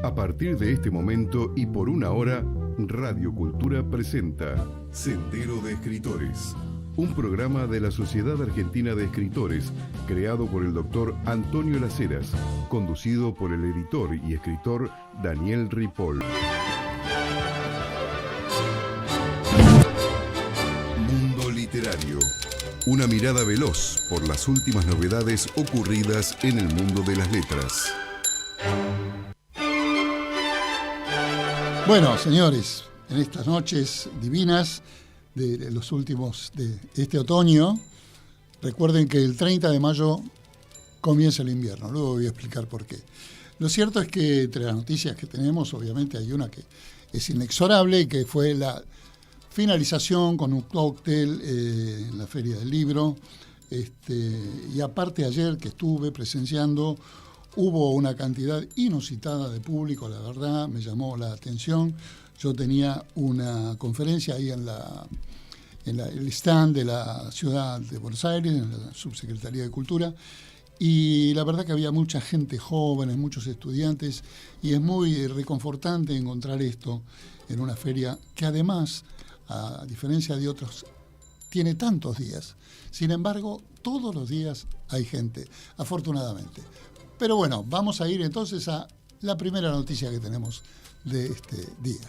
A partir de este momento y por una hora, Radio Cultura presenta Sendero de Escritores, un programa de la Sociedad Argentina de Escritores, creado por el doctor Antonio Las Heras, conducido por el editor y escritor Daniel Ripoll. Mundo Literario. Una mirada veloz por las últimas novedades ocurridas en el mundo de las letras. Bueno, señores, en estas noches divinas de los últimos de este otoño, recuerden que el 30 de mayo comienza el invierno. Luego voy a explicar por qué. Lo cierto es que entre las noticias que tenemos, obviamente hay una que es inexorable y que fue la finalización con un cóctel en la Feria del Libro. Y aparte ayer que estuve presenciando, hubo una cantidad inusitada de público, la verdad, me llamó la atención. Yo tenía una conferencia ahí en el stand de la ciudad de Buenos Aires, en la Subsecretaría de Cultura, y la verdad que había mucha gente joven, muchos estudiantes, y es muy reconfortante encontrar esto en una feria que además, a diferencia de otros, tiene tantos días. Sin embargo, todos los días hay gente, afortunadamente. Pero bueno, vamos a ir entonces a la primera noticia que tenemos de este día.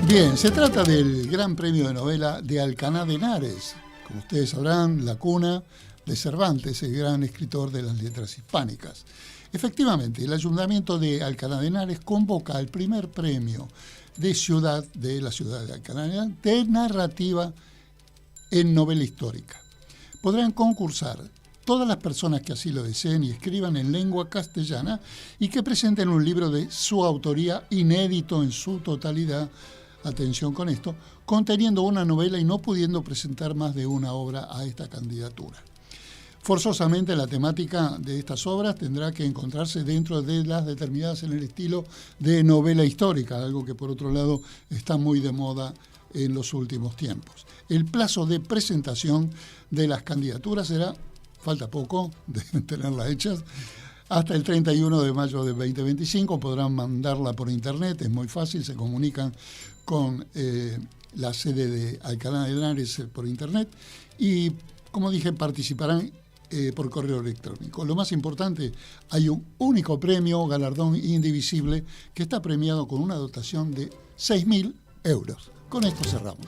Bien, se trata del Gran Premio de Novela de Alcaná de Henares. Como ustedes sabrán, la cuna de Cervantes, el gran escritor de las letras hispánicas. Efectivamente, el Ayuntamiento de Alcaná de Henares convoca al primer premio de la ciudad de Alcaná de Henares de narrativa en novela histórica. Podrán concursar todas las personas que así lo deseen y escriban en lengua castellana y que presenten un libro de su autoría inédito en su totalidad, atención con esto, conteniendo una novela y no pudiendo presentar más de una obra a esta candidatura. Forzosamente la temática de estas obras tendrá que encontrarse dentro de las determinadas en el estilo de novela histórica, algo que por otro lado está muy de moda en los últimos tiempos. El plazo de presentación de las candidaturas será, falta poco, deben tenerlas hechas, hasta el 31 de mayo de 2025. Podrán mandarla por internet, es muy fácil, se comunican con la sede de Alcaná de Henares por internet y, como dije, participarán por correo electrónico. Lo más importante, hay un único premio, galardón indivisible, que está premiado con una dotación de 6.000 euros. Con esto cerramos.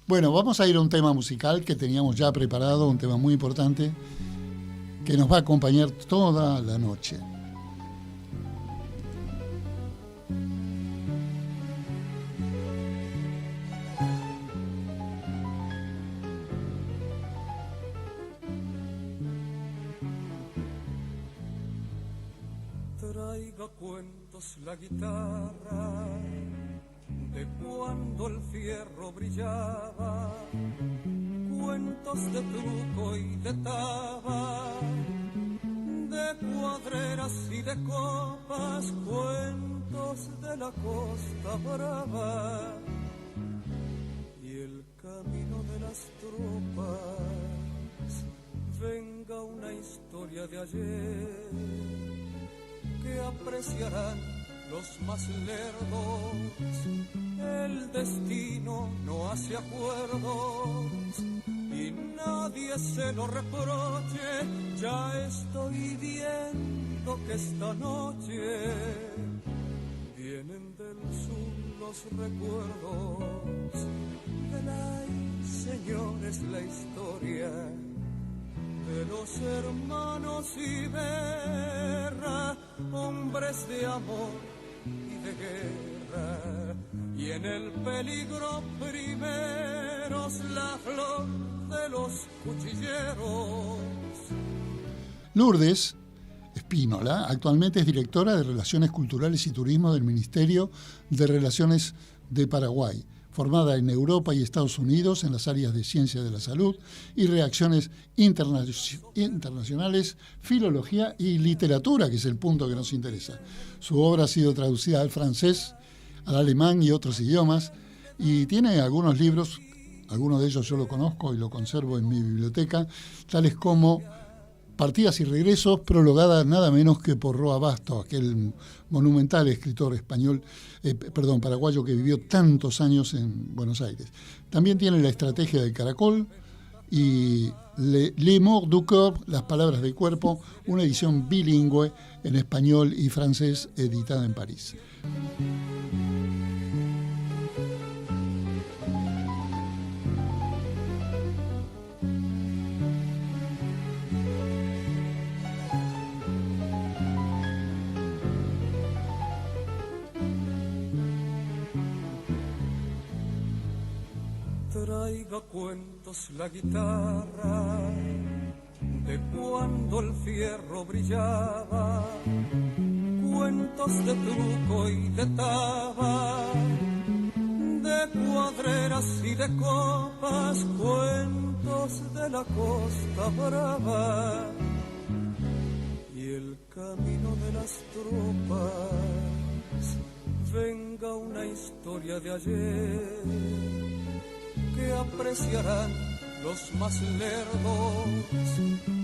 Bueno, vamos a ir a un tema musical que teníamos ya preparado, un tema muy importante que nos va a acompañar toda la noche. Traiga cuentos la guitarra de cuando el fierro brillaba, cuentos de truco y de taba, de cuadreras y de copas, cuentos de la costa brava y el camino de las tropas. Venga una historia de ayer que apreciarán los más lerdos. El destino no hace acuerdos y nadie se lo reproche. Ya estoy viendo que esta noche vienen del sur los recuerdos del ay, señores, la historia de los hermanos Iberra, hombres de amor y de guerra, y en el peligro primeros la flor de los cuchilleros. Lourdes Spínola. Actualmente es directora de Relaciones Culturales y Turismo del Ministerio de Relaciones de Paraguay, formada en Europa y Estados Unidos en las áreas de Ciencia de la Salud y Relaciones Internacionales, Filología y Literatura, que es el punto que nos interesa. Su obra ha sido traducida al francés, al alemán y otros idiomas, y tiene algunos libros, algunos de ellos yo lo conozco y lo conservo en mi biblioteca, tales como Partidas y Regresos, prologada nada menos que por Roa Basto, aquel monumental escritor paraguayo que vivió tantos años en Buenos Aires. También tiene La Estrategia del Caracol y Les mots du corps, Las palabras del cuerpo, una edición bilingüe en español y francés editada en París. Traiga cuentos la guitarra de cuando el fierro brillaba, cuentos de truco y de taba, de cuadreras y de copas, cuentos de la costa brava y el camino de las tropas. Venga una historia de ayer que apreciarán los más lerdos.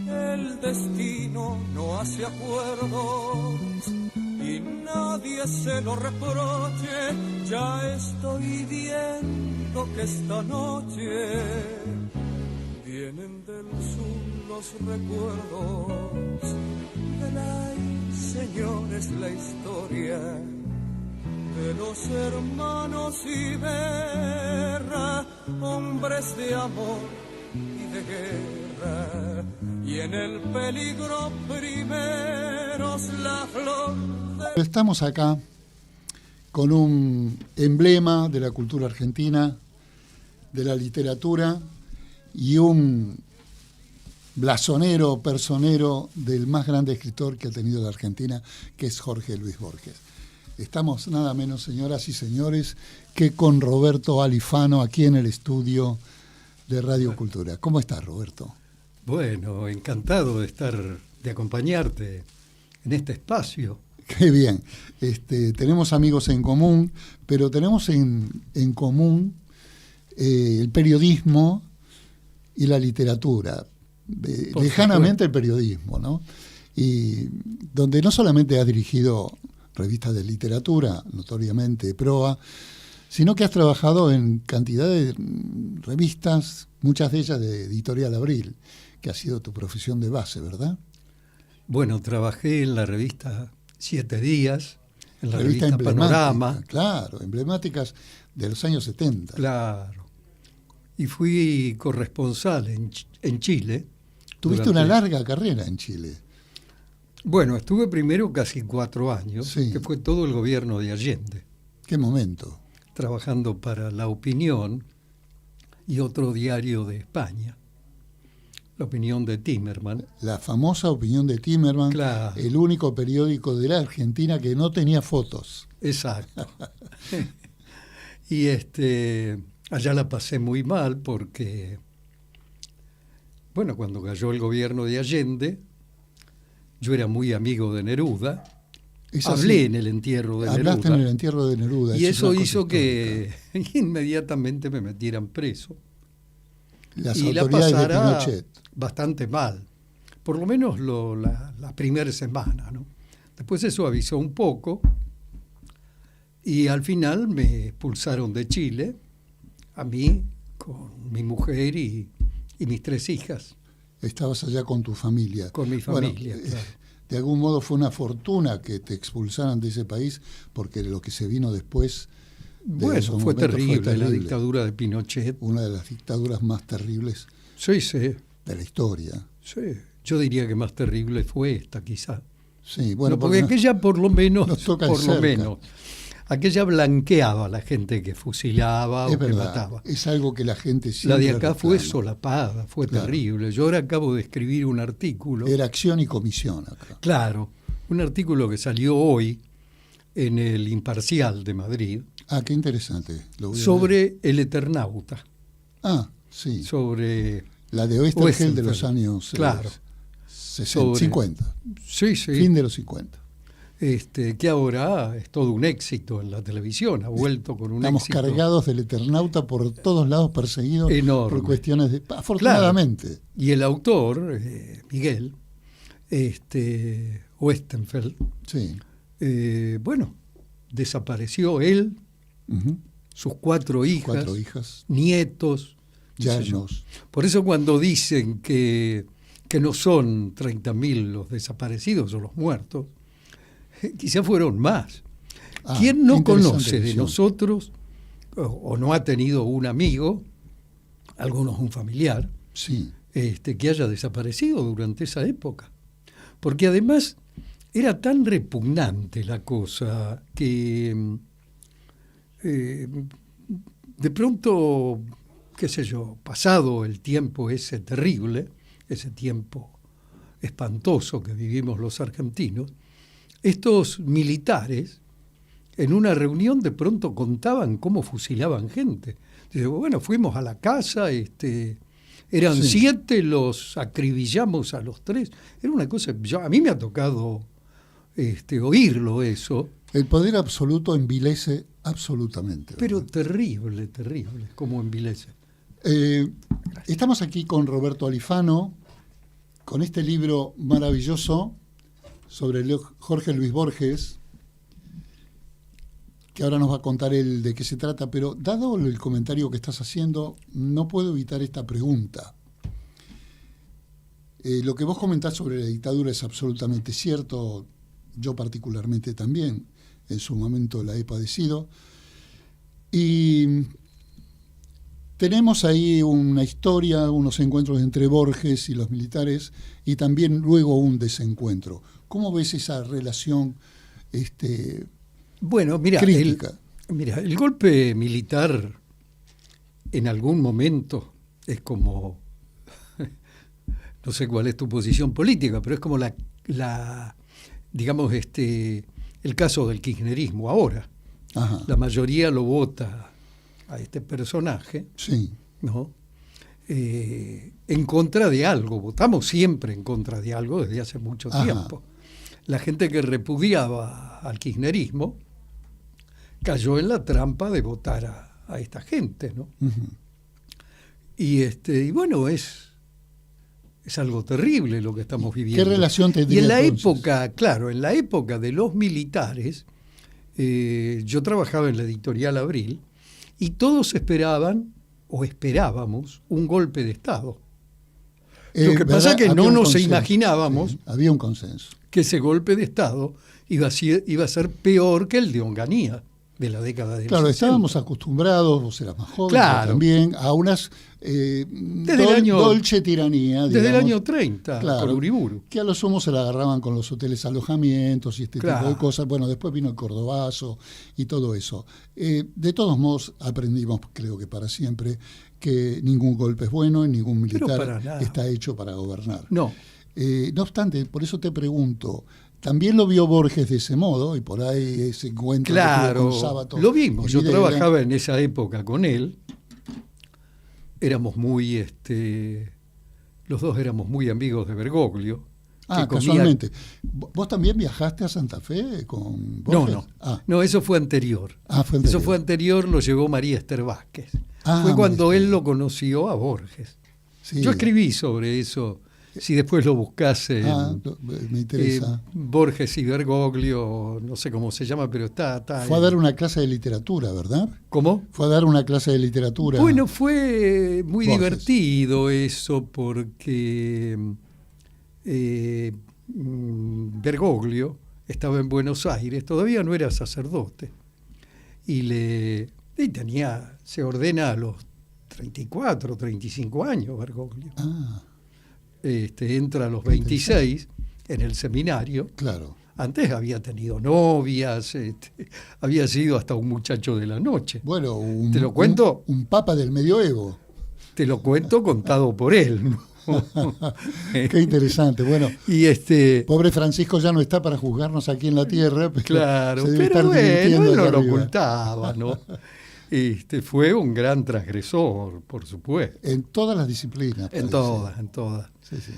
El destino no hace acuerdos y nadie se lo reproche. Ya estoy viendo que esta noche vienen del sur los recuerdos. Ay, señores, la historia de los hermanos Iberra, hombres de amor y de guerra, y en el peligro primeros la flor de... Estamos acá con un emblema de la cultura argentina, de la literatura, y un blasonero, personero del más grande escritor que ha tenido la Argentina, que es Jorge Luis Borges. Estamos nada menos, señoras y señores, que con Roberto Alifano aquí en el estudio de Radio Cultura. ¿Cómo estás, Roberto? Bueno, encantado de acompañarte en este espacio. Qué bien. Tenemos amigos en común, pero tenemos en común el periodismo y la literatura. Lejanamente el periodismo, ¿no? Y donde no solamente has dirigido revistas de literatura, notoriamente Proa, sino que has trabajado en cantidad de revistas, muchas de ellas de Editorial Abril, que ha sido tu profesión de base, ¿verdad? Bueno, trabajé en la revista 7 Días, en la revista Panorama. Claro, emblemáticas de los años 70. Claro. Y fui corresponsal en Chile. Tuviste una larga carrera en Chile. Bueno, estuve primero casi 4 años, sí, que fue todo el gobierno de Allende. ¿Qué momento? Trabajando para La Opinión y otro diario de España, La Opinión de Timerman. La famosa Opinión de Timerman, claro, el único periódico de la Argentina que no tenía fotos. Exacto. Y allá la pasé muy mal porque, bueno, cuando cayó el gobierno de Allende, yo era muy amigo de Neruda. Hablé en el entierro de Neruda. Hablaste en el entierro de Neruda. Y eso hizo que inmediatamente me metieran preso. Las y autoridades la pasara de Pinochet bastante mal. Por lo menos la primera semana, ¿no? Después eso avisó un poco y al final me expulsaron de Chile, a mí, con mi mujer y mis 3 hijas. Estabas allá con tu familia. Con mi familia, bueno, claro. De algún modo fue una fortuna que te expulsaran de ese país, porque lo que se vino después... Bueno, fue terrible, la dictadura de Pinochet. Una de las dictaduras más terribles sí, de la historia. Sí, yo diría que más terrible fue esta, quizá. Sí, bueno, no, porque aquella por lo menos, nos toca por cerca. lo menos. aquella blanqueaba a la gente que fusilaba Es o que verdad, mataba. es algo que la gente La siempre de acá fue reclama. solapada, fue Claro. terrible. Yo ahora acabo de escribir un artículo. Era acción y comisión acá. Claro, un artículo que salió hoy en el Imparcial de Madrid Ah, qué interesante. Lo voy a leer. sobre el Eternauta, Ah, sí. sobre... La de Oestergel de Oestergel. los años Claro. 60, Sobre- 50. Sí, sí. Fin de los 50. Que ahora es todo un éxito en la televisión, ha vuelto con un Estamos éxito cargados del Eternauta por todos lados, perseguidos enorme. por cuestiones de... Afortunadamente. Y el autor, Miguel Oestenfeld, Sí. bueno, desapareció él, Ujú. sus 4 hijas, 4 hijas, nietos, qué sé yo. yernos. Por eso cuando dicen que no son 30.000 los desaparecidos o los muertos, quizás fueron más. Ah, ¿Quién qué no interesante conoce de visión. nosotros o no ha tenido un amigo, algunos un familiar, Sí. que haya desaparecido durante esa época? Porque además era tan repugnante la cosa que de pronto, qué sé yo, pasado el tiempo ese terrible, ese tiempo espantoso que vivimos los argentinos, estos militares en una reunión de pronto contaban cómo fusilaban gente. Dice, bueno, fuimos a la casa, eran Sí. 7, los acribillamos a los 3. Era una cosa, a mí me ha tocado oírlo eso, El poder absoluto envilece absolutamente. pero ¿verdad? terrible, terrible, como envilece. Estamos aquí con Roberto Alifano, con este libro maravilloso sobre Jorge Luis Borges, que ahora nos va a contar él de qué se trata, pero dado el comentario que estás haciendo, no puedo evitar esta pregunta. Lo que vos comentás sobre la dictadura es absolutamente cierto, yo particularmente también, en su momento la he padecido, y tenemos ahí una historia, unos encuentros entre Borges y los militares, y también luego un desencuentro. ¿Cómo ves esa relación Bueno, mira, crítica? el golpe militar en algún momento es como, no sé cuál es tu posición política, pero es como digamos, el caso del kirchnerismo ahora. Ajá. La mayoría lo vota a este personaje, Sí, ¿no? En contra de algo. Votamos siempre en contra de algo desde hace mucho Ajá. tiempo. La gente que repudiaba al kirchnerismo cayó en la trampa de votar a esta gente, ¿no? ujú. Y bueno, es algo terrible lo que estamos viviendo. ¿Qué relación Y tendría en la entonces? época, claro, en la época de los militares, yo trabajaba en la editorial Abril y todos esperaban o esperábamos un golpe de Estado. Lo que pasa es que Había no un nos consenso, imaginábamos sí, había un consenso. que ese golpe de Estado iba a ser peor que el de Onganía de la década del Claro, 60. estábamos acostumbrados, vos eras más joven Claro. yo también, a unas dolce tiranía, Desde el digamos, año 30, claro, con Uriburu. que a lo sumo se la agarraban con los hoteles alojamientos y este tipo Claro. de cosas. Bueno, después vino el Cordobazo y todo eso. De todos modos, aprendimos, creo que para siempre, que ningún golpe es bueno y ningún Pero militar para nada. está hecho para gobernar. No, No obstante, por eso te pregunto, también lo vio Borges de ese modo, y por ahí ese encuentro que tuvo claro, con Sábato lo vimos. en Yo Videla. trabajaba en esa época con él. Éramos muy, los dos éramos muy amigos de Bergoglio. Ah, que comía- casualmente. ¿Vos también viajaste a Santa Fe con No, Borges? no. Ah, No, eso fue anterior. fue anterior. Eso fue anterior, lo llevó María Esther Vázquez. Ah, Fue cuando María él Esther. lo conoció a Borges. Sí. Yo escribí sobre eso. Si después lo buscas en Me interesa. Borges y Bergoglio, no sé cómo se llama, pero está Fue a dar una clase de literatura, ¿verdad? ¿Cómo? Fue a dar una clase de literatura. Bueno, fue muy Borges. divertido eso porque Bergoglio estaba en Buenos Aires, todavía no era sacerdote, y se ordena a los 34, 35 años Bergoglio. Ah, Entra a los 26 en el seminario, claro. Antes había tenido novias, había sido hasta un muchacho de la noche. Bueno, ¿Te lo cuento? Un papa del medioevo. Te lo cuento contado por él, ¿no? Qué interesante. Bueno, y pobre Francisco ya no está para juzgarnos aquí en la tierra. Pero claro, se debe pero estar divirtiendo él no allá lo arriba. ocultaba, ¿no? Fue un gran transgresor, por supuesto. En todas las disciplinas. En parece. todas. Sí, sí.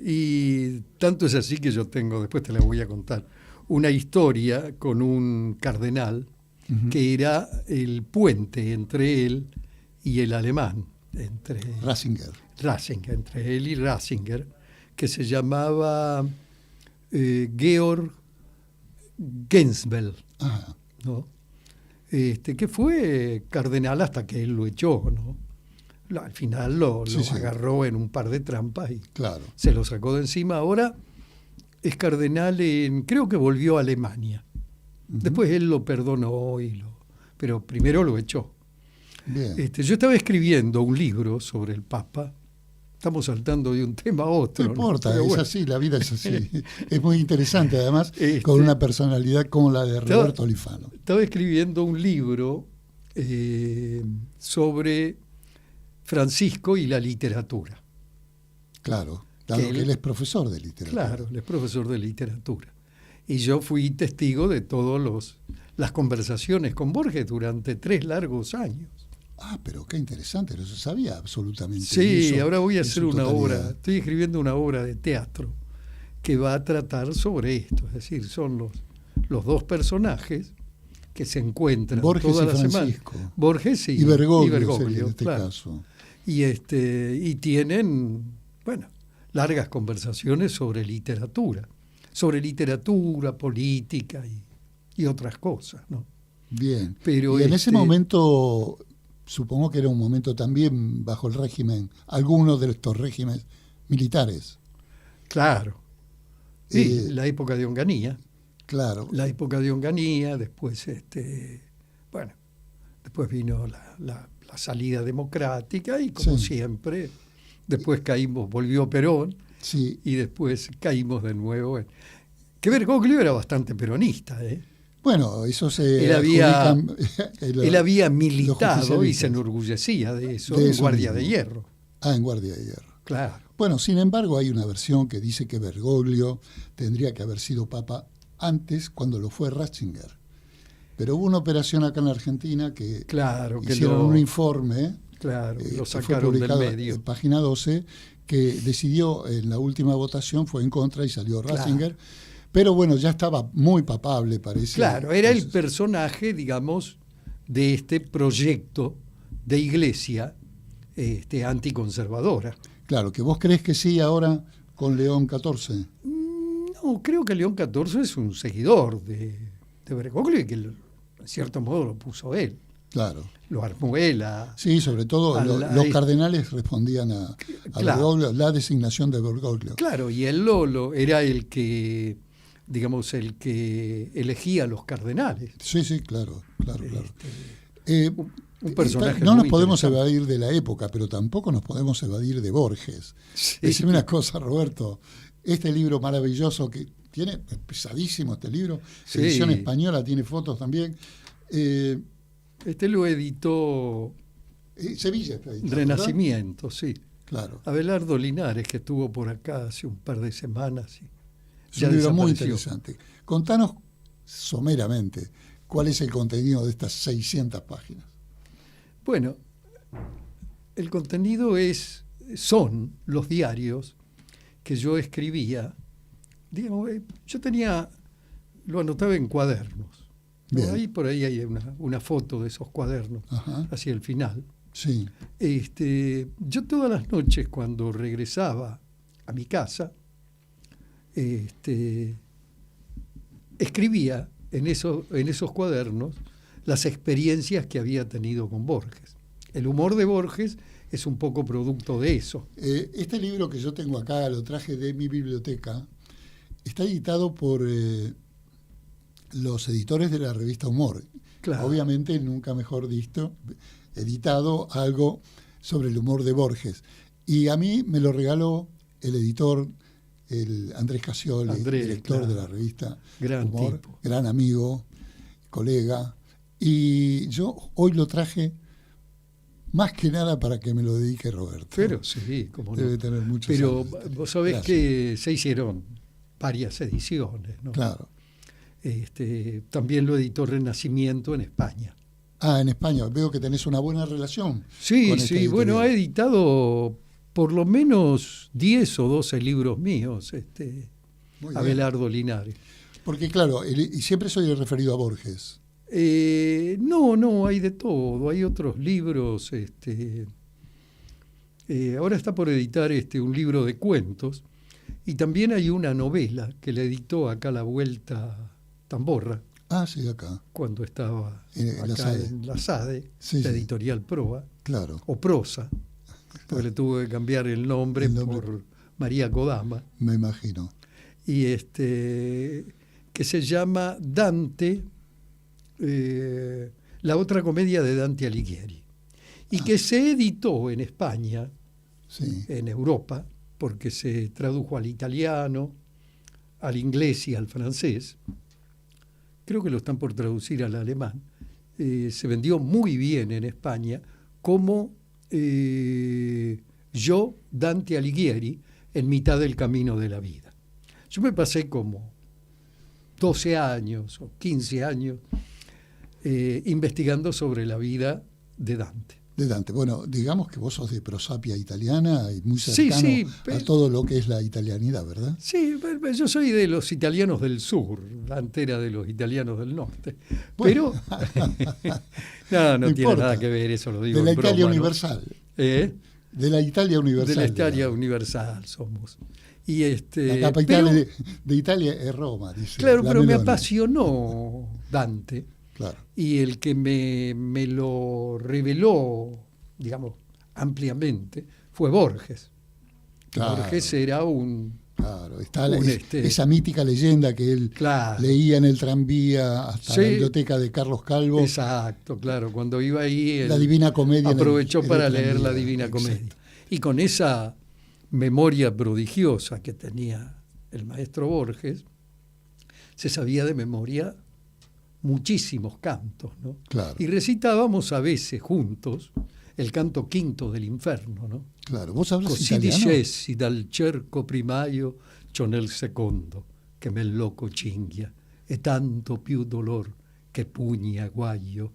Y tanto es así que yo tengo, después te la voy a contar, una historia con un cardenal que era el puente entre él y el alemán, entre Ratzinger, entre él y Ratzinger, que se llamaba Georg Gensbell, Ajá. ¿no? Que fue cardenal hasta que él lo echó, ¿no? Al final lo Sí, sí. agarró en un par de trampas y Claro. se lo sacó de encima. Ahora es cardenal creo que volvió a Alemania. Después él lo perdonó, pero primero lo echó. Bien. Yo estaba escribiendo un libro sobre el Papa. Estamos saltando de un tema a otro. No importa, Pero es bueno. así, la vida es así. Es muy interesante, además, con una personalidad como la de Roberto Olifano. Estaba escribiendo un libro sobre Francisco y la literatura. Claro, dado que él es profesor de literatura. Claro, él es profesor de literatura. Y yo fui testigo de todas las conversaciones con Borges durante 3 largos años. Ah, pero qué interesante, no se sabía absolutamente Sí, eso ahora voy a en hacer su una totalidad. obra, estoy escribiendo una obra de teatro que va a tratar sobre esto, es decir, son los dos personajes que se encuentran Borges toda y la semana. Francisco. Borges y Bergoglio, sería en este claro. caso. Y tienen, bueno, largas conversaciones sobre literatura, política y otras cosas, ¿no? Bien. Pero y en ese momento, supongo que era un momento también bajo el régimen, algunos de estos regímenes militares. Claro. Sí, la época de Onganía. Claro. La época de Onganía, después, bueno, después vino la salida democrática y como Sí. siempre, después volvió Perón Sí. y después caímos de nuevo. Que Bergoglio era bastante peronista, ¿eh? Bueno, eso se Él había adjudican Él había los militado y justicialistas. se enorgullecía de eso De en eso Guardia mismo. de Hierro. Ah, en Guardia de Hierro. Claro. Bueno, sin embargo, hay una versión que dice que Bergoglio tendría que haber sido papa antes, cuando lo fue Ratzinger. Pero hubo una operación acá en Argentina que Claro, que hicieron un informe, Claro, que lo fue sacaron del publicado medio. en página 12, que decidió en la última votación, fue en contra y salió Ratzinger. Pero bueno, ya estaba muy papable, parece. Claro, era el Entonces, personaje, digamos, de este proyecto de iglesia anticonservadora. claro, que vos creés que sí ahora con León XIV. No, creo que León XIV es un seguidor de Bergoglio y que en cierto modo lo puso él. Claro. Lo armó él Sí, sobre todo los cardenales respondían a Claro. Bergoglio, la designación de Bergoglio. Claro, y él era el que, digamos, el que elegía a los cardenales. Sí, sí, claro. Un personaje no nos muy podemos interesante. evadir de la época, pero tampoco nos podemos evadir de Borges. Sí. Decime una cosa, Roberto. Este libro maravilloso que tiene, es pesadísimo este libro, Sí. edición española, tiene fotos también. Lo editó Sevilla está editado, Renacimiento, sí. ¿verdad? Claro. Abelardo Linares, que estuvo por acá hace un par de semanas. Es Ya un libro muy desapareció. interesante. Contanos someramente cuál es el contenido de estas 600 páginas. Bueno, el contenido son los diarios que yo escribía. Digamos, lo anotaba en cuadernos. Bien. Por ahí hay una foto de esos cuadernos Ajá. hacia el final. Sí. Yo todas las noches cuando regresaba a mi casa, escribía en esos cuadernos las experiencias que había tenido con Borges. El humor de Borges es un poco producto de eso. Este libro que yo tengo acá, lo traje de mi biblioteca, está editado por los editores de la revista Humor. Claro. Obviamente, nunca mejor dicho, editado algo sobre el humor de Borges. Y a mí me lo regaló el editor el Andrés Casioli, Andrés, director claro, de la revista gran Humor, tipo, gran amigo, colega. Y yo hoy lo traje más que nada para que me lo dedique Roberto. pero sí, como no. Debe tener muchos Pero años. vos sabés Gracias. que se hicieron varias ediciones, ¿no? Claro. También lo editó Renacimiento en España. En España veo que tenés una buena relación. Sí, con esta sí, bueno, ha editorial. editado por lo menos 10 o 12 libros míos, Muy bien. Abelardo Linares. Porque claro, y siempre soy referido a Borges. No, hay de todo. Hay otros libros. Ahora está por editar un libro de cuentos. Y también hay una novela que le editó acá a la vuelta Tamborra, Sí, acá. cuando estaba En la acá SADE. en la SADE, Sí, la sí. editorial Proa, Claro. o Prosa, porque le tuvo que cambiar el nombre, El nombre. por María Kodama. Me imagino. Y que se llama Dante, la otra comedia de Dante Alighieri, y que se editó en España, Sí. en Europa, porque se tradujo al italiano, al inglés y al francés. Creo que lo están por traducir al alemán. Se vendió muy bien en España como Yo, Dante Alighieri, en mitad del camino de la vida. Yo me pasé como 12 años o 15 años investigando sobre la vida de Dante. De Dante. Bueno, digamos que vos sos de prosapia italiana y muy Sí, cercano sí, a pero- todo lo que es la italianidad, ¿verdad? Sí, yo soy de los italianos del sur, Dante era de los italianos del norte. Bueno. Pero no No tiene importa. nada que ver, eso lo digo De la en broma, Italia ¿no? universal. ¿Eh? De la Italia universal. De la Italia digamos. universal somos. Y La capital pero- de Italia es Roma, dice. claro, la pero me Meloni. apasionó Dante, Claro. y el que me lo reveló, digamos, ampliamente, fue Borges. Claro. Borges era Claro, está esa mítica leyenda que él Claro. leía en el tranvía hasta Sí. la biblioteca de Carlos Calvo. Exacto, claro. Cuando iba ahí, La él Divina Comedia. aprovechó en el para leer tranvía. la Divina Exacto. Comedia. Y con esa memoria prodigiosa que tenía el maestro Borges, se sabía de memoria muchísimos cantos, ¿no? Claro. Y recitábamos a veces juntos el canto quinto del Inferno, ¿no? Claro, vos hablas Così italiano. dicessi dal cerco primaio c'ho nel secondo che me loco cinghia e tanto più dolor che pugni aguaglio.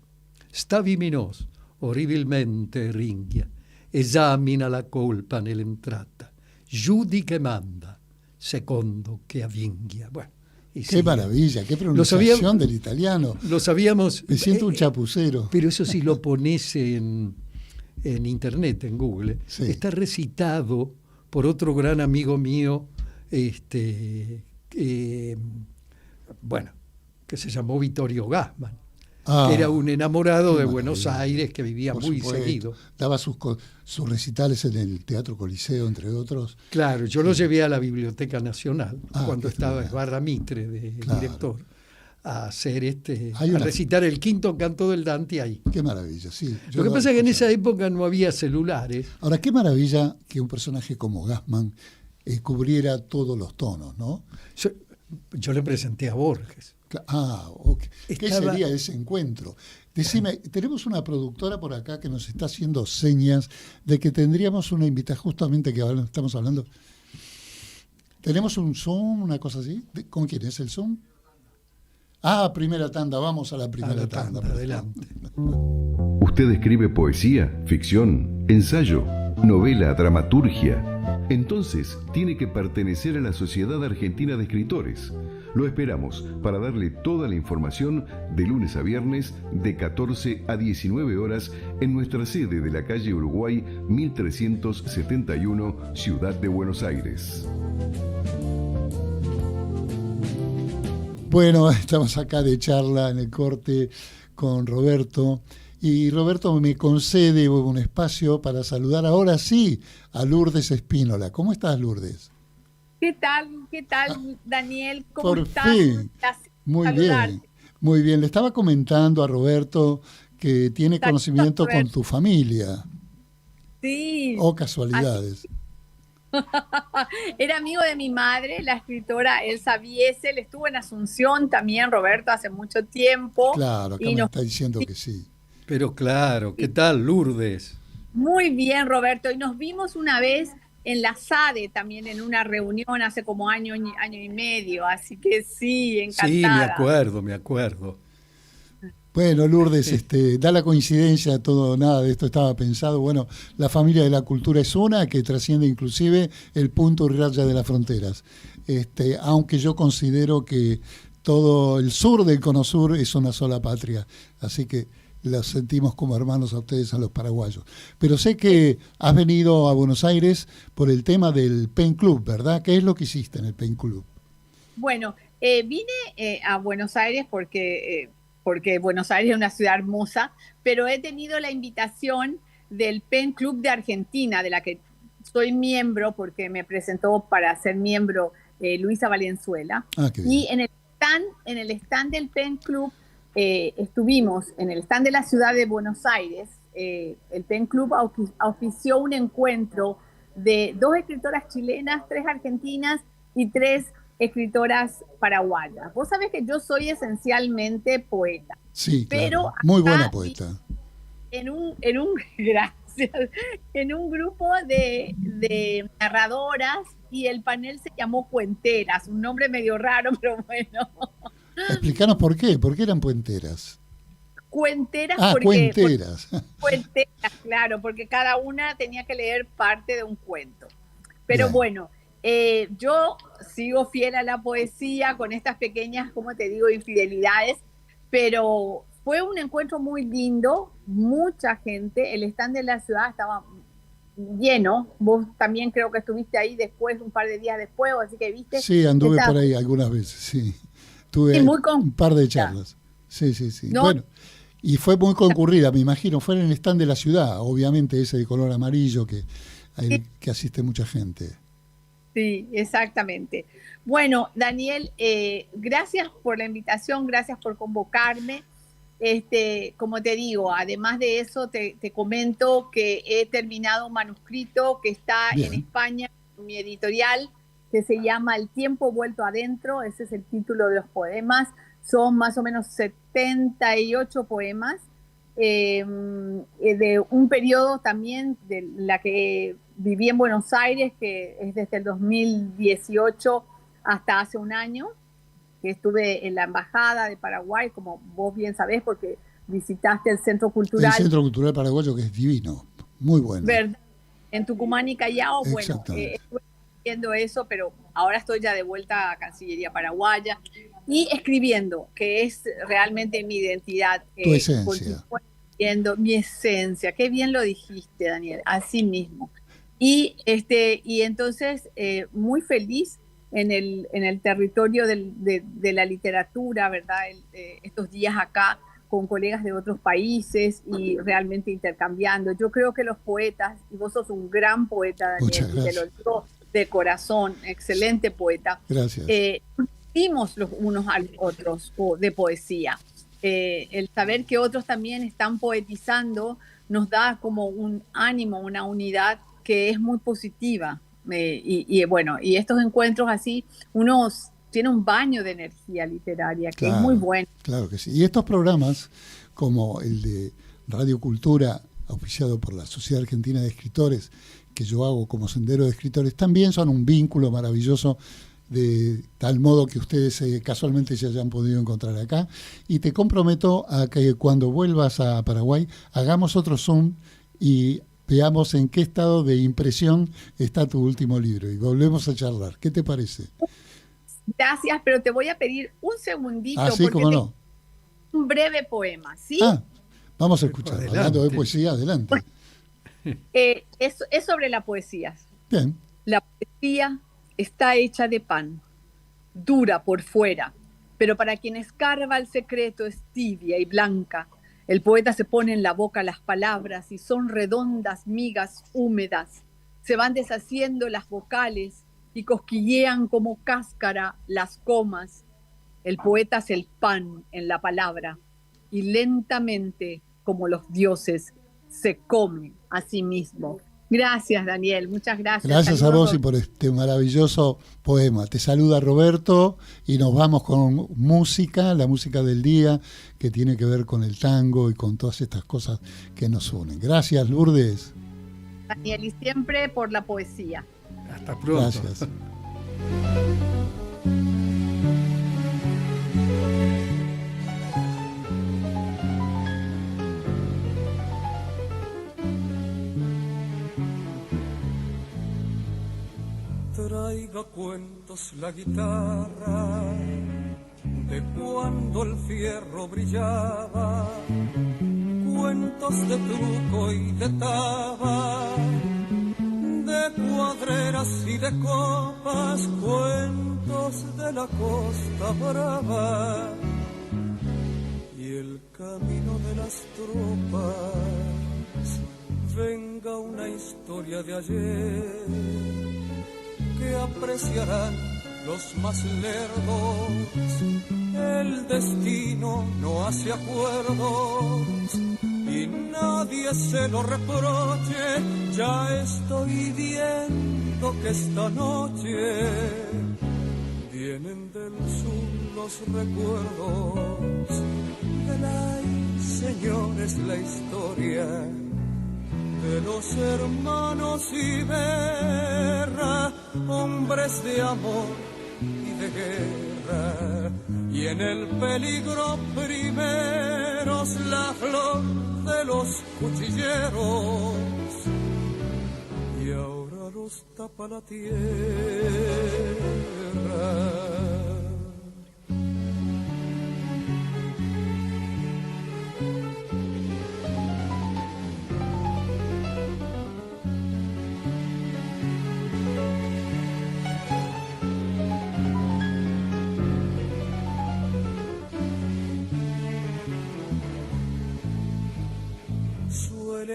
Stavi minos orribilmente ringhia, esamina la colpa nell'entrata, giudica e manda, secondo che avvinghia. Bueno, y Qué sí, maravilla, qué Lo sabía- pronunciación del italiano. lo sabíamos. Me siento un chapucero. Pero eso si lo pones en internet, en Google, Sí. está recitado por otro gran amigo mío, bueno, que se llamó Vittorio Gassman, que era un enamorado qué de Buenos maravilla. Aires, que vivía Por muy supuesto. seguido. Daba sus recitales en el Teatro Coliseo, entre otros. Claro, yo lo llevé a la Biblioteca Nacional, cuando qué estaba genial. Esbarra Mitre de Claro. director, a hacer Hay a una- recitar el quinto canto del Dante ahí. Qué maravilla, sí. Yo Lo que pasa es que en escuchaba. esa época no había celulares. Ahora, qué maravilla que un personaje como Gassman cubriera todos los tonos, ¿no? Yo le presenté a Borges. Ok. ¿Qué Estaba- sería ese encuentro? Decime, tenemos una productora por acá que nos está haciendo señas de que tendríamos una invitada, justamente que ahora estamos hablando. ¿Tenemos un Zoom, una cosa así? ¿Con quién es el Zoom? Primera tanda, vamos a la A primera la tanda. tanda, adelante. ¿Usted escribe poesía, ficción, ensayo, novela, dramaturgia? Entonces tiene que pertenecer a la Sociedad Argentina de Escritores. Lo esperamos para darle toda la información de lunes a viernes de 14 a 19 horas en nuestra sede de la calle Uruguay 1371, Ciudad de Buenos Aires. Bueno, estamos acá de charla en el corte con Roberto. Y Roberto me concede un espacio para saludar ahora sí a Lourdes Espínola. ¿Cómo estás, Lourdes? ¿Qué tal, Daniel? ¿Cómo Por estás? fin. Placer Muy saludarte. bien, muy bien. Le estaba comentando a Roberto que tiene conocimiento con tu familia. Sí. Oh, casualidades. Era amigo de mi madre, la escritora Elsa Biesel. Estuvo en Asunción también, Roberto, hace mucho tiempo. Claro, acá Y me nos... está diciendo que sí. Pero claro, ¿qué tal, Lourdes? Muy bien, Roberto. Y nos vimos una vez en la SADE también en una reunión hace como año y medio. Así que sí, Sí, encantada. me acuerdo. Bueno, Lourdes, da la coincidencia, todo, nada de esto estaba pensado. Bueno, la familia de la cultura es una que trasciende inclusive el punto y raya de las fronteras. Aunque yo considero que todo el sur del Cono Sur es una sola patria, así que los sentimos como hermanos a ustedes, a los paraguayos. Pero sé que has venido a Buenos Aires por el tema del Pen Club, ¿verdad? ¿Qué es lo que hiciste en el Pen Club? Bueno, vine a Buenos Aires porque Buenos Aires es una ciudad hermosa, pero he tenido la invitación del Pen Club de Argentina, de la que soy miembro, porque me presentó para ser miembro Luisa Valenzuela. Ah, qué bien. Y en el stand del Pen Club estuvimos, en el stand de la ciudad de Buenos Aires, el Pen Club auspició un encuentro de 2 escritoras chilenas, 3 argentinas y 3 escritoras paraguayas. Vos sabés que yo soy esencialmente poeta. Sí, pero claro. Muy buena poeta. Gracias, en un grupo de narradoras, y el panel se llamó Cuenteras, un nombre medio raro, pero bueno. Explícanos por qué eran puenteras. Cuenteras cuenteras. Cuenteras, claro, porque cada una tenía que leer parte de un cuento. Pero Bien. bueno, yo sigo fiel a la poesía con estas pequeñas, como te digo, infidelidades, pero fue un encuentro muy lindo, mucha gente, el stand de la ciudad estaba lleno, vos también creo que estuviste ahí después, un par de días después, así que viste. Sí, anduve por ahí algunas veces, sí. Tuve un par de charlas. Sí. No, bueno, y fue muy concurrida, me imagino, fue en el stand de la ciudad, obviamente ese de color amarillo que asiste mucha gente. Sí, exactamente. Bueno, Daniel, gracias por la invitación, gracias por convocarme. Como te digo, además de eso, te comento que he terminado un manuscrito que está Bien. en España, en mi editorial, que se llama El tiempo vuelto adentro. Ese es el título de los poemas. Son más o menos 78 poemas, de un periodo también de la que viví en Buenos Aires, que es desde el 2018 hasta hace un año, que estuve en la Embajada de Paraguay, como vos bien sabés, porque visitaste el Centro Cultural. El Centro Cultural Paraguayo, que es divino, muy bueno. ¿Verdad? En Tucumán y Callao, bueno, Exactamente. estuve viendo eso, pero ahora estoy ya de vuelta a Cancillería Paraguaya y escribiendo, que es realmente mi identidad. Tu esencia. Escribiendo mi esencia. Qué bien lo dijiste, Daniel, así mismo. Y entonces, muy feliz en el territorio de la literatura, ¿verdad? Estos días acá con colegas de otros países y realmente intercambiando. Yo creo que los poetas, y vos sos un gran poeta, Daniel, muchas gracias. te lo digo de corazón, excelente poeta. Gracias. Vimos los unos a los otros de poesía. El saber que otros también están poetizando nos da como un ánimo, una unidad que es muy positiva. Bueno, y estos encuentros así, uno tiene un baño de energía literaria que es muy bueno. Claro que sí. Y estos programas, como el de Radio Cultura, auspiciado por la Sociedad Argentina de Escritores, que yo hago como Sendero de Escritores, también son un vínculo maravilloso, de tal modo que ustedes casualmente se hayan podido encontrar acá. Y te comprometo a que cuando vuelvas a Paraguay hagamos otro Zoom y veamos en qué estado de impresión está tu último libro y volvemos a charlar. ¿Qué te parece? Gracias, pero te voy a pedir un segundito. Ah, sí, porque cómo no. Un breve poema, ¿sí? Vamos a escuchar. Adelante. Hablando de poesía, adelante. Es sobre la poesía. Bien. La poesía está hecha de pan, dura por fuera, pero para quien escarba el secreto es tibia y blanca. El poeta se pone en la boca las palabras y son redondas migas húmedas. Se van deshaciendo las vocales y cosquillean como cáscara las comas. El poeta es el pan en la palabra y lentamente, como los dioses, se come a sí mismo Gracias, Daniel, muchas gracias. Gracias a vos y por este maravilloso poema. Te saluda Roberto y nos vamos con música, la música del día, que tiene que ver con el tango y con todas estas cosas que nos unen. Gracias, Lourdes. Daniel, y siempre por la poesía. Hasta pronto. Gracias. Traiga cuentos la guitarra de cuando el fierro brillaba, cuentos de truco y de taba, de cuadreras y de copas, cuentos de la Costa Brava y el camino de las tropas. Venga una historia de ayer que apreciarán los más lerdos. El destino no hace acuerdos y nadie se lo reproche. Ya estoy viendo que esta noche vienen del sur los recuerdos de la señores, la historia de los hermanos Iberra, hombres de amor y de guerra, y en el peligro primeros la flor de los cuchilleros, y ahora los tapa la tierra.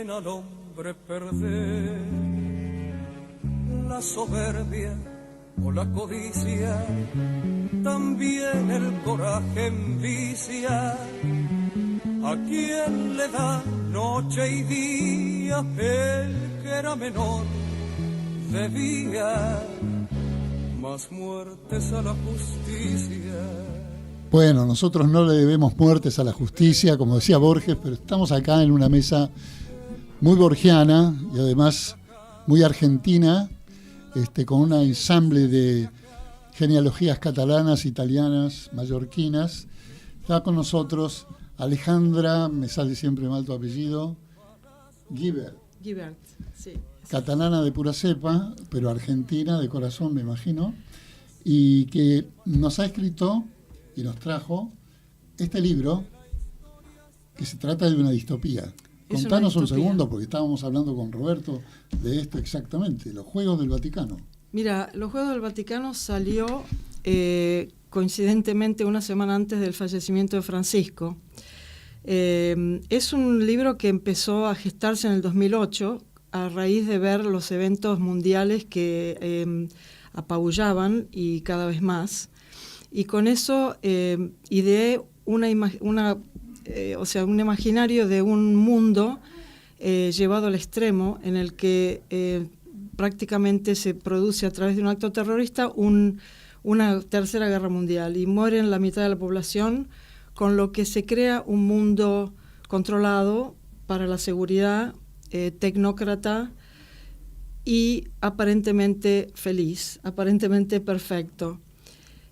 Al hombre perder la soberbia o la codicia, también el coraje envicia a quien le da noche y día. El que era menor debía más muertes a la justicia. Bueno, nosotros no le debemos muertes a la justicia, como decía Borges, pero estamos acá en una mesa muy borgiana y además muy argentina, con un ensamble de genealogías catalanas, italianas, mallorquinas. Está con nosotros Alejandra, me sale siempre mal tu apellido, Guibert, sí. Catalana de pura cepa, pero argentina de corazón, me imagino, y que nos ha escrito y nos trajo este libro que se trata de una distopía. Contanos un segundo, porque estábamos hablando con Roberto de esto exactamente, los Juegos del Vaticano. Mira, los Juegos del Vaticano salió coincidentemente una semana antes del fallecimiento de Francisco. Es un libro que empezó a gestarse en el 2008 a raíz de ver los eventos mundiales que apabullaban y cada vez más. Y con eso ideé un imaginario de un mundo llevado al extremo en el que prácticamente se produce a través de un acto terrorista una tercera guerra mundial y mueren la mitad de la población, con lo que se crea un mundo controlado para la seguridad, tecnócrata y aparentemente feliz, aparentemente perfecto.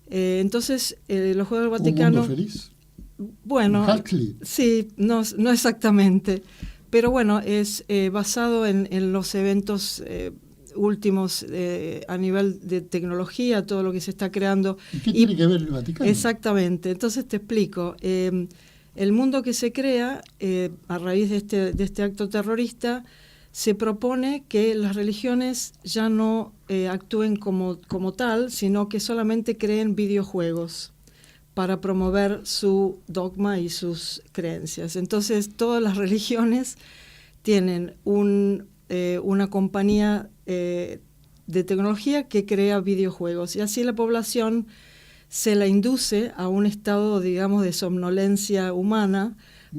Entonces, los Juegos del Vaticano... ¿Un mundo feliz? Bueno, sí, no exactamente, pero bueno, es basado en los eventos últimos a nivel de tecnología, todo lo que se está creando. ¿Y qué tiene que ver el Vaticano? Exactamente, entonces te explico. El mundo que se crea a raíz de este acto terrorista se propone que las religiones ya no actúen como tal, sino que solamente creen videojuegos para promover su dogma y sus creencias. Entonces, todas las religiones tienen una compañía de tecnología que crea videojuegos, y así la población se la induce a un estado, digamos, de somnolencia humana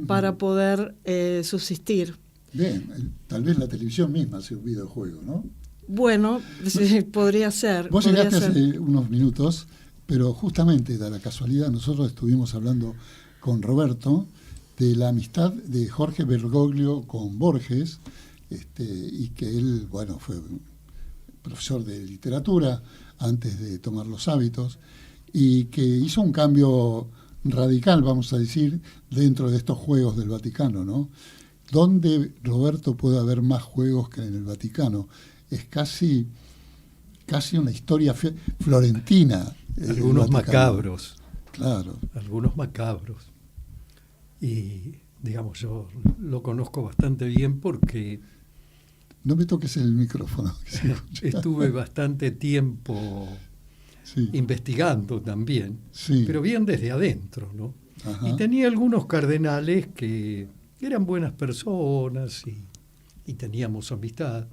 para poder subsistir. Bien, tal vez la televisión misma hace un videojuego, ¿no? Bueno, sí, podría ser. Vos podría llegaste ser. hace unos minutos, pero justamente da la casualidad, nosotros estuvimos hablando con Roberto de la amistad de Jorge Bergoglio con Borges, y que él, bueno, fue profesor de literatura antes de tomar los hábitos, y que hizo un cambio radical, vamos a decir, dentro de estos Juegos del Vaticano, ¿no? ¿Dónde, Roberto, puede haber más juegos que en el Vaticano? Es casi una historia florentina. Algunos macabros. Claro. Algunos macabros. Y, digamos, yo lo conozco bastante bien porque No me toques el micrófono. Que se escucha. estuve bastante tiempo Sí. investigando también, Sí. pero bien desde adentro, ¿no? Ajá. Y tenía algunos cardenales que eran buenas personas y teníamos amistad,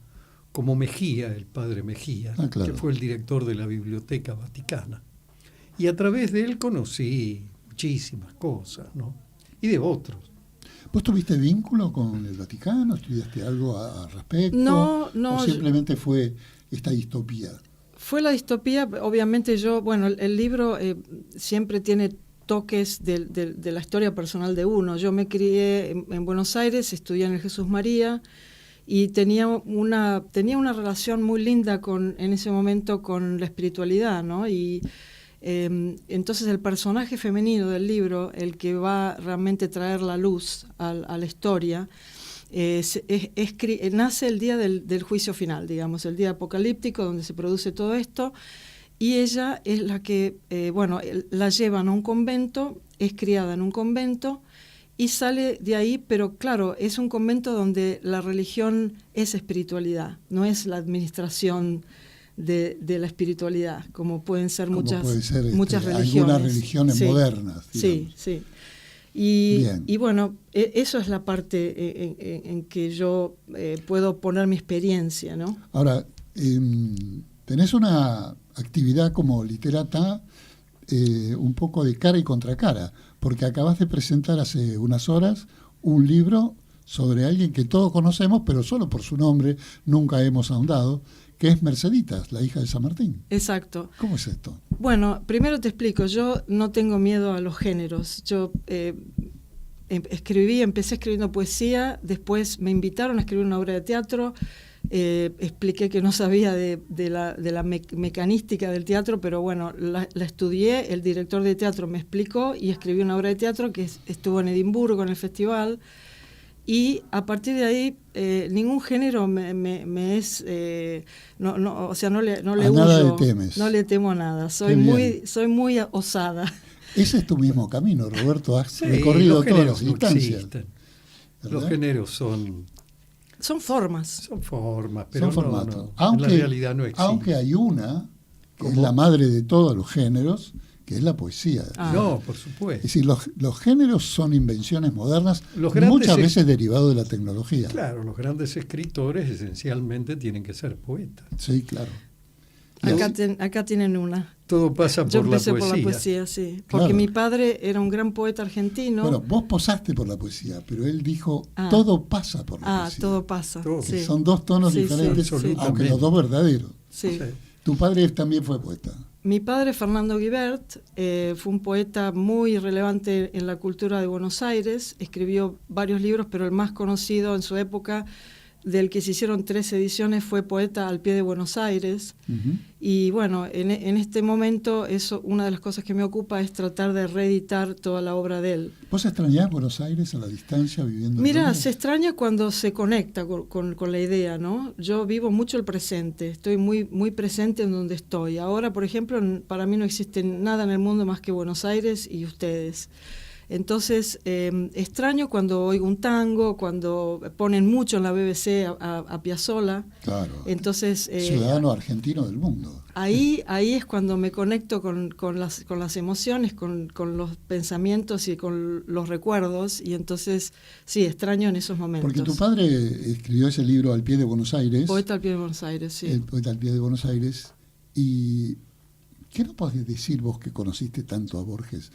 como Mejía, el padre Mejía, Claro. que fue el director de la Biblioteca Vaticana. Y a través de él conocí muchísimas cosas, ¿no? Y de otros. ¿Vos tuviste vínculo con el Vaticano? ¿Estudiaste algo al respecto? No. ¿O simplemente fue esta distopía? Fue la distopía, obviamente el libro siempre tiene toques de la historia personal de uno. Yo me crié en Buenos Aires, estudié en el Jesús María y tenía una relación muy linda en ese momento con la espiritualidad, ¿no? Y entonces el personaje femenino del libro, el que va realmente a traer la luz a la historia, nace el día del juicio final, digamos, el día apocalíptico donde se produce todo esto, y ella es la que, la llevan a un convento, es criada en un convento y sale de ahí, pero claro, es un convento donde la religión es espiritualidad, no es la administración de la espiritualidad, como pueden ser muchas religiones. Algunas religiones modernas. Digamos. Sí. Y bueno, eso es la parte en que yo puedo poner mi experiencia, ¿no? Ahora, tenés una actividad como literata un poco de cara y contracara, porque acabas de presentar hace unas horas un libro sobre alguien que todos conocemos, pero solo por su nombre nunca hemos ahondado, que es Merceditas, la hija de San Martín. Exacto. ¿Cómo es esto? Bueno, primero te explico, yo no tengo miedo a los géneros. Yo empecé escribiendo poesía, después me invitaron a escribir una obra de teatro, expliqué que no sabía de la mecanística del teatro, pero bueno, la estudié, el director de teatro me explicó y escribí una obra de teatro que estuvo en Edimburgo en el festival. Y a partir de ahí, ningún género me es... no le huyo. Nada le temes. No le temo a nada. Soy muy osada. Ese es tu mismo camino, Roberto. Has recorrido todas las instancias. Los géneros son formas. Son formas, pero son formatos. no, Aunque, en la realidad no existen. Aunque hay una que ¿Cómo? es la madre de todos los géneros, que es la poesía. No, por supuesto. Es decir, los géneros son invenciones modernas, Los grandes muchas veces derivados de la tecnología. Claro, los grandes escritores esencialmente tienen que ser poetas. Sí, claro. Acá tienen una. Todo pasa Yo por la empecé poesía. por la poesía, sí. Porque Claro. mi padre era un gran poeta argentino. Bueno, vos posaste por la poesía, pero él dijo, todo pasa por la poesía. Todo pasa. Todo. Sí. Son dos tonos Sí, diferentes, sí, aunque los dos verdaderos. Sí. Sí. Tu padre también fue poeta. Mi padre, Fernando Guibert, fue un poeta muy relevante en la cultura de Buenos Aires. Escribió varios libros, pero el más conocido en su época, del que se hicieron 3 ediciones, fue Poeta al pie de Buenos Aires. Uh-huh. Y bueno, en este momento una de las cosas que me ocupa es tratar de reeditar toda la obra de él. ¿Vos extrañás Buenos Aires a la distancia viviendo en Mira, Londres? se extraña cuando se conecta con la idea, ¿no? Yo vivo mucho el presente, estoy muy, muy presente en donde estoy. Ahora, por ejemplo, para mí no existe nada en el mundo más que Buenos Aires y ustedes. Entonces, extraño cuando oigo un tango, cuando ponen mucho en la BBC a Piazzolla. Claro. Entonces, ciudadano argentino del mundo. Ahí es cuando me conecto con las emociones, con los pensamientos y con los recuerdos, y entonces sí, extraño en esos momentos. Porque tu padre escribió ese libro Al pie de Buenos Aires. Poeta al pie de Buenos Aires, sí. El poeta al pie de Buenos Aires. ¿Y qué nos podés decir vos que conociste tanto a Borges?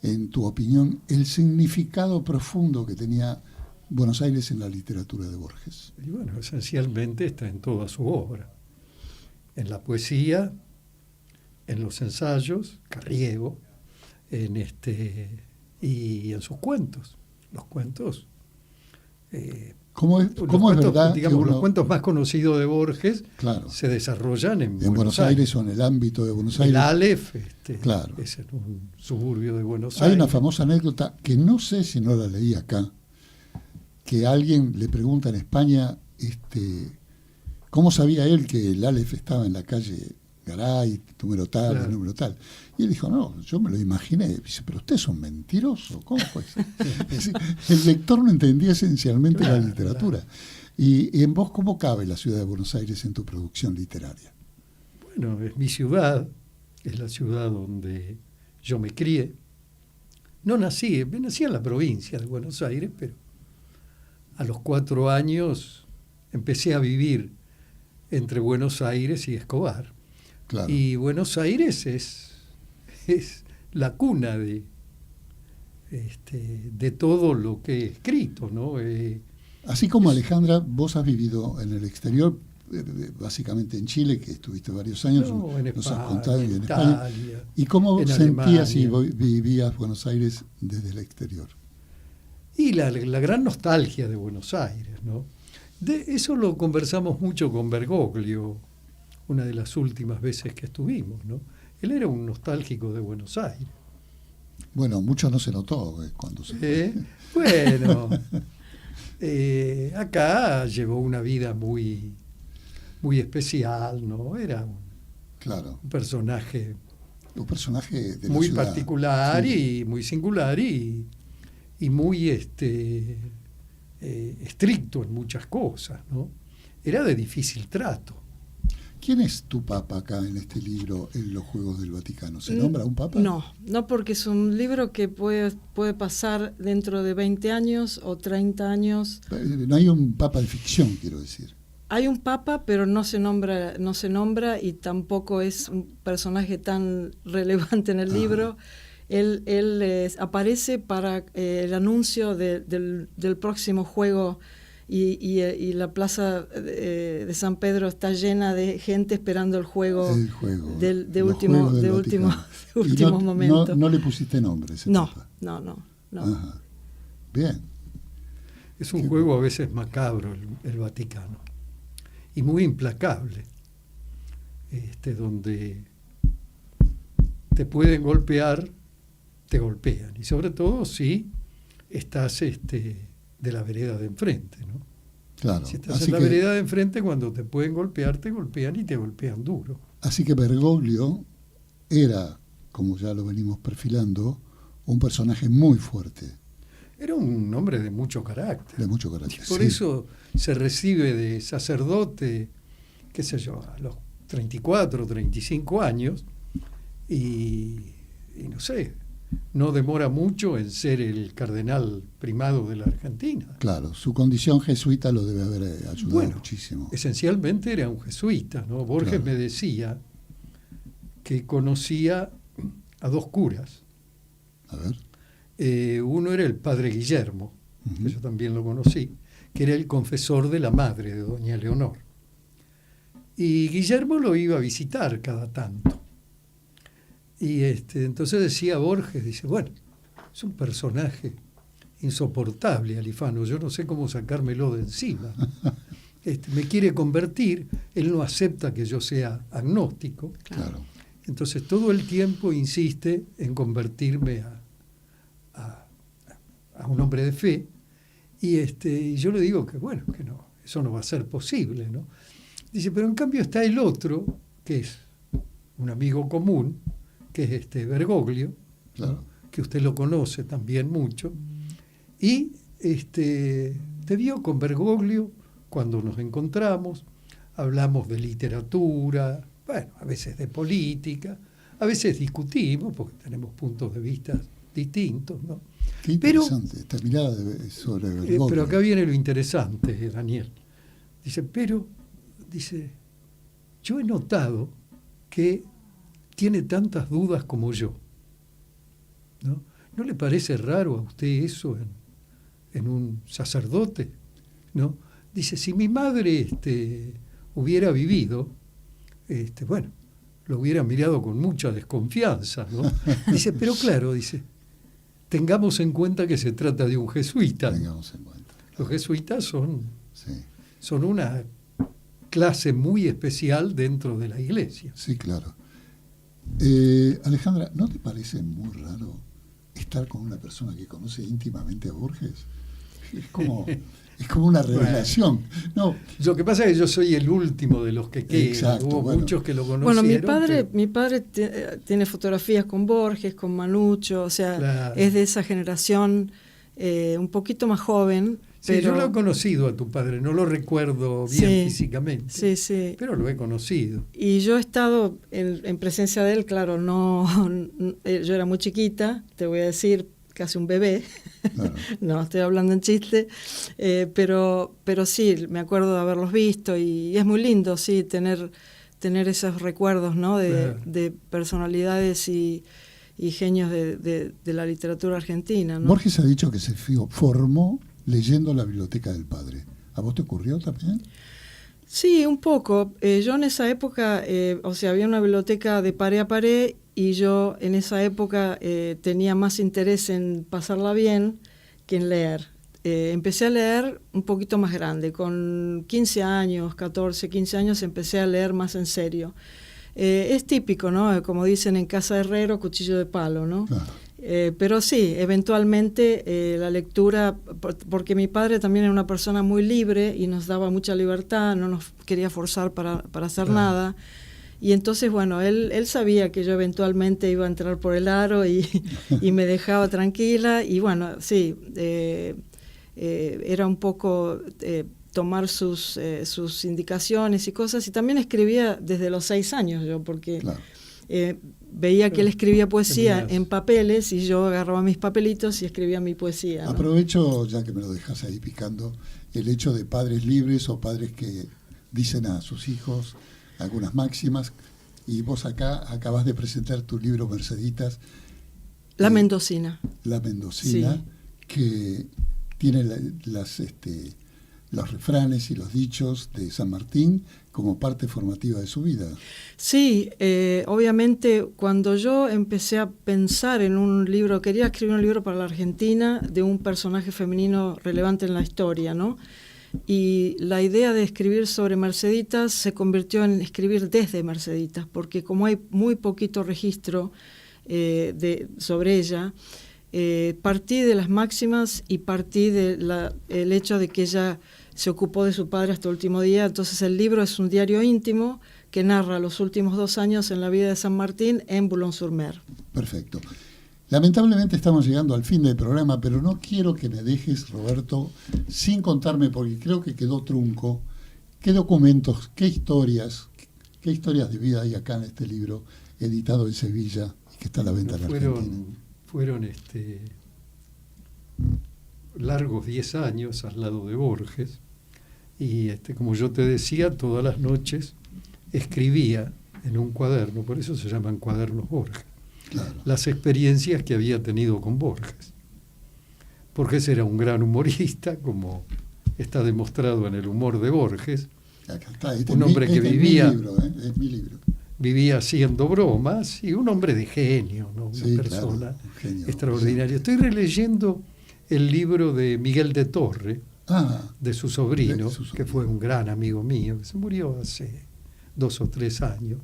En tu opinión, el significado profundo que tenía Buenos Aires en la literatura de Borges? Y bueno, esencialmente está en toda su obra. En la poesía, en los ensayos, Carriego, y en sus cuentos. Los cuentos. ¿Cómo es verdad digamos, que uno, los cuentos más conocidos de Borges, claro, se desarrollan en Buenos Aires o en el ámbito de Buenos Aires? El Aleph, claro, es en un suburbio de Buenos Hay Aires. una famosa anécdota que no sé si no la leí acá, que alguien le pregunta en España cómo sabía él que el Aleph estaba en la calle Garay, número tal, claro, número tal. Y él dijo, no, yo me lo imaginé. Dice, pero ustedes son mentirosos, ¿cómo fue? El lector no entendía esencialmente claro, la literatura. Claro. Y en vos, ¿cómo cabe la ciudad de Buenos Aires en tu producción literaria? Bueno, es mi ciudad, es la ciudad donde yo me crié. No nací en la provincia de Buenos Aires, pero a los 4 años empecé a vivir entre Buenos Aires y Escobar. Claro. Y Buenos Aires es la cuna de todo lo que he escrito, ¿no? Así como Alejandra, vos has vivido en el exterior, básicamente en Chile, que estuviste varios años, no, en nos España, has contado, y en Italia, España. ¿Y cómo en sentías y Alemania. vivías Buenos Aires desde el exterior? Y la gran nostalgia de Buenos Aires, ¿no? De eso lo conversamos mucho con Bergoglio, una de las últimas veces que estuvimos, ¿no? Él era un nostálgico de Buenos Aires. Bueno, mucho no se notó cuando se fue. Bueno, acá llevó una vida muy, muy especial, ¿no? Era claro, un personaje de muy la ciudad, particular, sí, y muy singular y muy estricto en muchas cosas, ¿no? Era de difícil trato. ¿Quién es tu papa acá en este libro, en los Juegos del Vaticano? ¿Se nombra un papa? No, porque es un libro que puede pasar dentro de 20 años o 30 años. No hay un papa de ficción, quiero decir. Hay un papa, pero no se nombra y tampoco es un personaje tan relevante en el libro. Él aparece para el anuncio del próximo juego y la plaza de San Pedro está llena de gente esperando el juego de últimos momentos. No le pusiste nombre ese papa. No. Ajá. Bien. Es un juego a veces macabro el Vaticano y muy implacable, donde te pueden golpear, te golpean, y sobre todo si estás de la vereda de enfrente, ¿no? Claro. Si estás en la vereda de enfrente, cuando te pueden golpear, te golpean y te golpean duro. Así que Bergoglio era, como ya lo venimos perfilando, un personaje muy fuerte. Era un hombre de mucho carácter. De mucho carácter. Por eso se recibe de sacerdote, qué sé yo, a los 34, 35 años, y no sé, no demora mucho en ser el cardenal primado de la Argentina. Claro, su condición jesuita lo debe haber ayudado muchísimo. Esencialmente era un jesuita, ¿no? Borges me decía que conocía a 2 curas. A ver. Uno era el padre Guillermo, que yo también lo conocí, que era el confesor de la madre de doña Leonor. Y Guillermo lo iba a visitar cada tanto. Y entonces decía Borges, dice, bueno, es un personaje insoportable, Alifano, yo no sé cómo sacármelo de encima. Me quiere convertir, él no acepta que yo sea agnóstico. Claro. Entonces todo el tiempo insiste en convertirme a un hombre de fe, y yo le digo que bueno, que no, eso no va a ser posible, ¿no? Dice, pero en cambio está el otro, que es un amigo común, que es Bergoglio, claro, ¿no? Que usted lo conoce también mucho, y te vio con Bergoglio cuando nos encontramos, hablamos de literatura, bueno, a veces de política, a veces discutimos porque tenemos puntos de vista distintos, ¿no? Qué interesante, esta mirada sobre Bergoglio. Pero acá viene lo interesante, Daniel. Dice, yo he notado que tiene tantas dudas como yo, ¿no? ¿No le parece raro a usted eso en un sacerdote, ¿no? Dice, si mi madre hubiera vivido, bueno, lo hubiera mirado con mucha desconfianza, ¿no? Dice, pero claro, dice, tengamos en cuenta que se trata de un jesuita. Tengamos en cuenta. Los jesuitas son Sí, una clase muy especial dentro de la iglesia. sí, claro. Alejandra, ¿no te parece muy raro estar con una persona que conoce íntimamente a Borges? Es como una revelación. No, Lo que pasa es que yo soy el último de los que quedan. Exacto, Hubo bueno. muchos que lo Bueno, conocieron. mi padre tiene fotografías con Borges, con Manucho, o sea, Claro. es de esa generación un poquito más joven. Sí, pero yo lo he conocido a tu padre, no lo recuerdo bien físicamente, Sí, sí. pero lo he conocido. Y yo he estado en presencia de él, claro, yo era muy chiquita, te voy a decir, casi un bebé, claro. no, estoy hablando en chiste, pero sí, me acuerdo de haberlos visto y es muy lindo, sí, tener esos recuerdos, ¿no? Claro. de personalidades y genios de la literatura argentina, ¿no? Borges ha dicho que se formó leyendo la biblioteca del padre. ¿A vos te ocurrió también? Sí, un poco. Yo en esa época, había una biblioteca de pared a pared y yo en esa época tenía más interés en pasarla bien que en leer. Empecé a leer un poquito más grande, con 15 años, 14, 15 años empecé a leer más en serio. Es típico, ¿no? Como dicen en casa de herrero, cuchillo de palo, ¿no? Claro. Pero sí, eventualmente la lectura, porque mi padre también era una persona muy libre y nos daba mucha libertad, no nos quería forzar para hacer nada. Y entonces, bueno, él sabía que yo eventualmente iba a entrar por el aro y me dejaba tranquila. Y bueno, sí, era un poco tomar sus indicaciones y cosas. Y también escribía desde los 6 años yo, porque... Claro. Veía que él escribía poesía Tenías. en papeles y yo agarraba mis papelitos y escribía mi poesía, ¿no? Aprovecho, ya que me lo dejas ahí picando, el hecho de padres libres o padres que dicen a sus hijos algunas máximas, y vos acá acabas de presentar tu libro Merceditas, La Mendocina. La Mendocina, Sí. que tiene los refranes y los dichos de San Martín como parte formativa de su vida. Sí, obviamente cuando yo empecé a pensar en un libro, quería escribir un libro para la Argentina de un personaje femenino relevante en la historia, ¿no? Y la idea de escribir sobre Merceditas se convirtió en escribir desde Merceditas, porque como hay muy poquito registro sobre ella, partí de las máximas y partí del hecho de que ella se ocupó de su padre hasta el último día. Entonces el libro es un diario íntimo que narra los últimos 2 años en la vida de San Martín en Boulogne-sur-Mer. Perfecto. Lamentablemente estamos llegando al fin del programa, pero no quiero que me dejes, Roberto, sin contarme, porque creo que quedó trunco, qué documentos, qué historias de vida hay acá en este libro, editado en Sevilla y que está a la venta en Argentina. Fueron largos 10 años al lado de Borges, y como yo te decía, todas las noches escribía en un cuaderno, por eso se llaman cuadernos Borges, Claro. las experiencias que había tenido con Borges. Borges era un gran humorista, como está demostrado en el humor de Borges. Acá está, Un hombre que vivía- es mi libro. Vivía haciendo bromas y un hombre de genio, ¿no? Una Sí, persona claro, un genio. extraordinaria. Estoy releyendo el libro de Miguel de Torre, de su sobrino, De su sobrino. que fue un gran amigo mío, que se murió hace 2 o 3 años,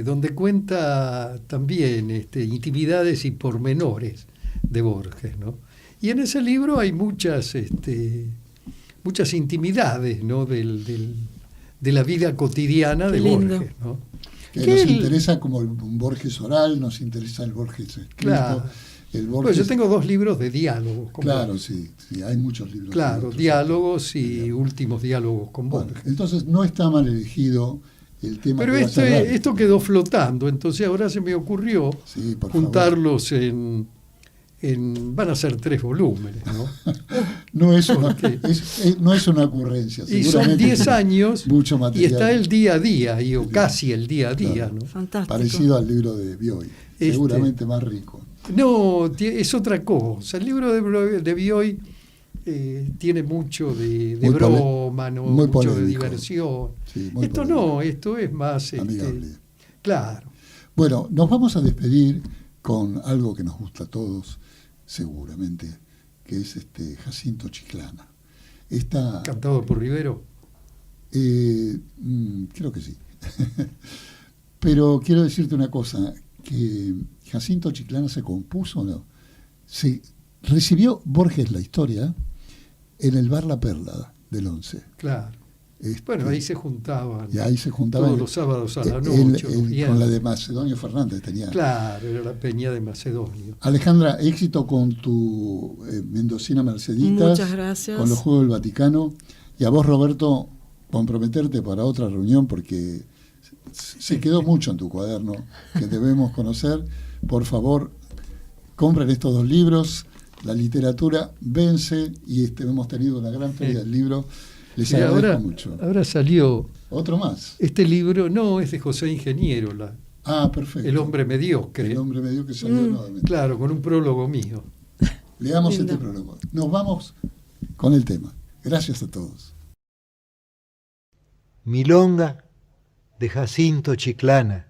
donde cuenta también intimidades y pormenores de Borges, ¿no? Y en ese libro hay muchas intimidades, ¿no? de la vida cotidiana Qué de lindo. Borges, ¿no? Que Que nos él- interesa como un Borges oral, nos interesa el Borges escrito. Claro. El Bueno, Borges, yo tengo 2 libros de diálogos con claro, Borges. sí, hay muchos libros. Claro, de otros diálogos y autores. últimos diálogos con Bueno, Borges. entonces no está mal elegido el tema. Pero que va a cerrar. esto quedó flotando, entonces ahora se me ocurrió Sí, por favor. juntarlos van a ser 3 volúmenes, ¿no? No es una, Porque- no es una ocurrencia. Y son seguramente 10 tiene años mucho y material está el día a día, o casi el día a día, Claro. ¿no? Fantástico. parecido al libro de Bioy. Este- Seguramente más rico. No, es otra cosa. El libro de Bioy tiene mucho de broma, ¿no? Muy mucho de polémico. diversión. Sí, muy Esto polémico. no, esto es más... Amigable. Claro. Bueno, nos vamos a despedir con algo que nos gusta a todos, seguramente, que es Jacinto Chiclana. Cantado por Rivero. Creo que sí. Pero quiero decirte una cosa, que Jacinto Chiclana se compuso, ¿no? Se recibió Borges la historia en el bar La Perla del 11. Claro. Bueno, ahí se juntaban. Y ahí se juntaban todos los sábados a la noche. con la de Macedonio Fernández tenía. Claro, era la peña de Macedonio. Alejandra, éxito con tu Mendocina Merceditas. Muchas gracias. Con los Juegos del Vaticano. Y a vos, Roberto, comprometerte para otra reunión porque se quedó mucho en tu cuaderno que debemos conocer. Por favor, compren estos 2 libros. La literatura vence y hemos tenido una gran feria del libro. Les agradezco mucho. Ahora salió otro más. Este libro, no, es de José Ingeniero, perfecto. El hombre mediocre. El hombre mediocre salió nuevamente. Claro, con un prólogo mío. Leamos este prólogo. Nos vamos con el tema. Gracias a todos. Milonga de Jacinto Chiclana.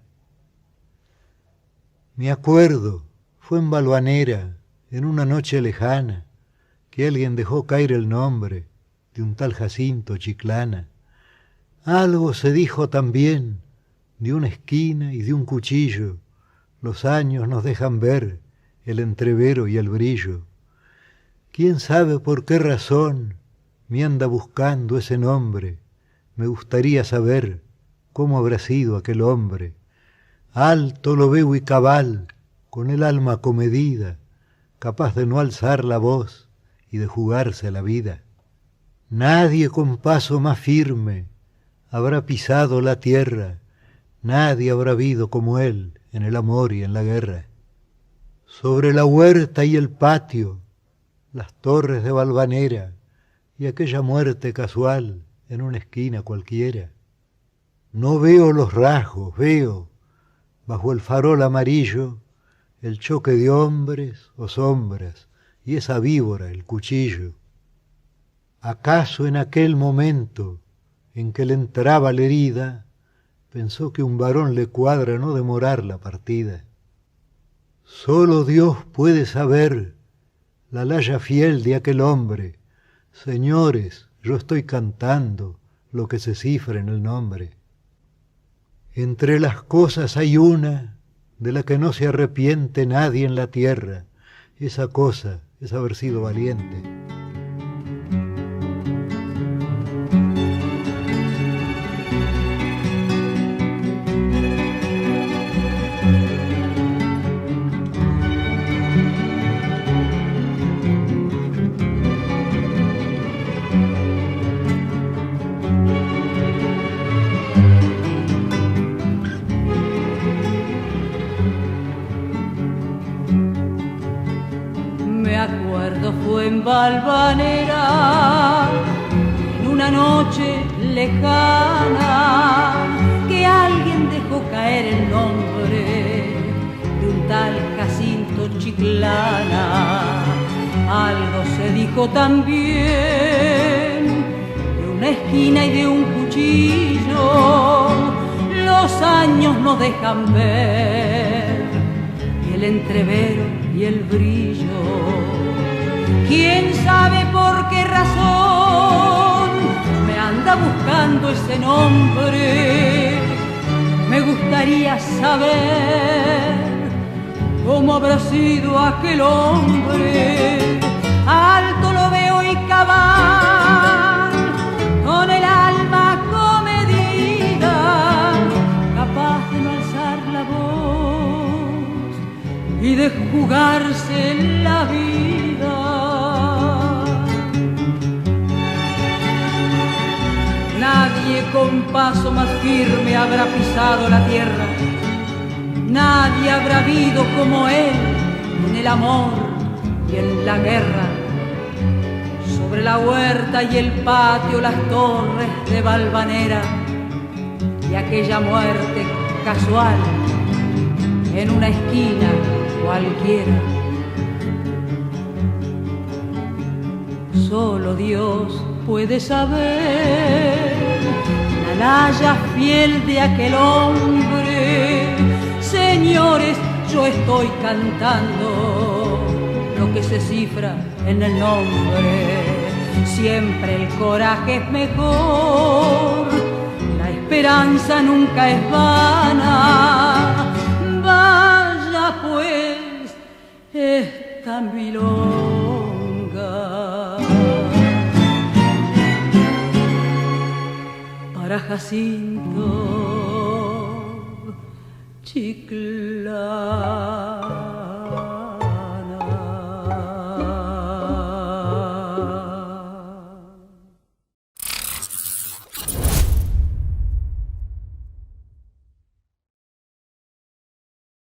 Me acuerdo, fue en Balvanera, en una noche lejana, que alguien dejó caer el nombre de un tal Jacinto Chiclana. Algo se dijo también de una esquina y de un cuchillo. Los años nos dejan ver el entrevero y el brillo. ¿Quién sabe por qué razón me anda buscando ese nombre? Me gustaría saber cómo habrá sido aquel hombre. Alto lo veo y cabal, con el alma comedida, capaz de no alzar la voz y de jugarse la vida. Nadie con paso más firme habrá pisado la tierra, nadie habrá habido como él en el amor y en la guerra. Sobre la huerta y el patio, las torres de Valvanera y aquella muerte casual en una esquina cualquiera. No veo los rasgos, veo, bajo el farol amarillo, el choque de hombres o sombras y esa víbora, el cuchillo. ¿Acaso en aquel momento en que le entraba la herida, pensó que un varón le cuadra no demorar la partida? Solo Dios puede saber la laya fiel de aquel hombre. Señores, yo estoy cantando lo que se cifra en el nombre. Entre las cosas hay una de la que no se arrepiente nadie en la tierra. Esa cosa es haber sido valiente. Fue en Valvanera, en una noche lejana, que alguien dejó caer el nombre de un tal Jacinto Chiclana. Algo se dijo también de una esquina y de un cuchillo. Los años nos dejan ver el entrevero y el brillo. ¿Quién sabe por qué razón me anda buscando ese nombre? Me gustaría saber cómo habrá sido aquel hombre. Alto lo veo y cabal, con el alma comedida, capaz de no alzar la voz y de jugarse la vida. Nadie con paso más firme habrá pisado la tierra, nadie habrá habido como él en el amor y en la guerra. Sobre la huerta y el patio, las torres de Valvanera y aquella muerte casual en una esquina cualquiera. Solo Dios puede saber la laya fiel de aquel hombre. Señores, yo estoy cantando lo que se cifra en el nombre. Siempre el coraje es mejor, la esperanza nunca es vana. Vaya pues esta milonga para Jacinto Chiclana.